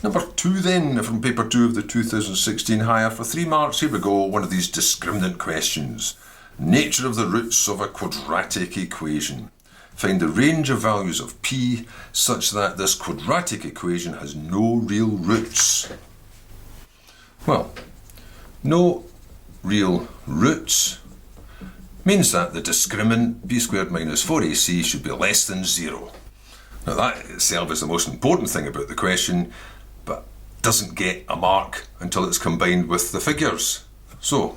Number 2 then, from paper 2 of the 2016 Higher, for 3 marks. Here we go, one of these discriminant questions. Nature of the roots of a quadratic equation. Find the range of values of p such that this quadratic equation has no real roots. Well, no real roots means that the discriminant b squared minus 4ac should be less than 0. Now that itself is the most important thing about the question, but doesn't get a mark until it's combined with the figures. So,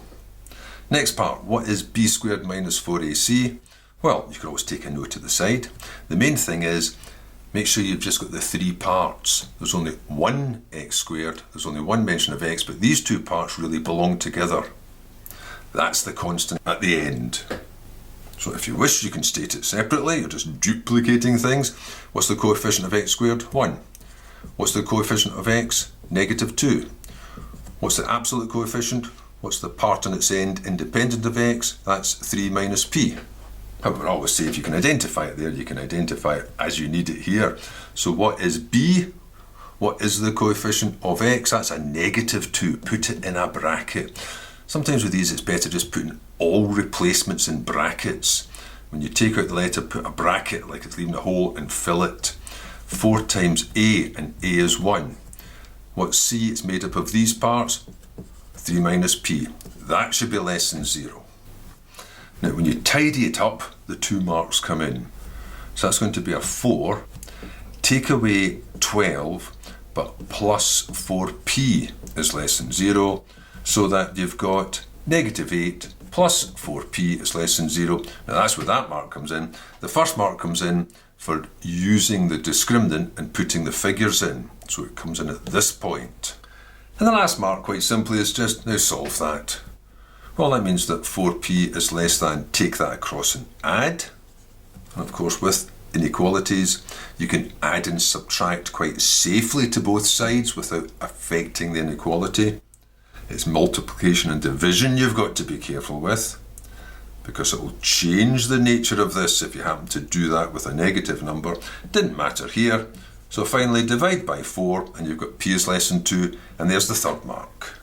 next part, what is b squared minus 4ac? Well, you can always take a note at the side. The main thing is, make sure you've just got the 3 parts. There's only one x squared, there's only one mention of x, but these 2 parts really belong together. That's the constant at the end. So if you wish, you can state it separately. You're just duplicating things. What's the coefficient of x squared? 1. What's the coefficient of x? Negative 2. What's the absolute coefficient? What's the part on its end independent of x? That's 3 minus p. However, I always say if you can identify it there, you can identify it as you need it here. So what is b? What is the coefficient of x? That's a negative 2. Put it in a bracket. Sometimes with these it's better just putting all replacements in brackets. When you take out the letter, put a bracket like it's leaving a hole and fill it. 4 times a, and a is 1. What's c? It's made up of these parts. 3 minus p. That should be less than 0. Now when you tidy it up, the 2 marks come in. So that's going to be a 4. Take away 12, but plus 4p is less than 0. So that you've got negative 8 plus 4p is less than 0. Now that's where that mark comes in. The first mark comes in for using the discriminant and putting the figures in. So it comes in at this point. And the last mark, quite simply, is just now solve that. Well, that means that 4p is less than, take that across and add. And of course, with inequalities, you can add and subtract quite safely to both sides without affecting the inequality. It's multiplication and division you've got to be careful with, because it will change the nature of this if you happen to do that with a negative number. Didn't matter here. So finally divide by 4 and you've got p is less than 2, and there's the third mark.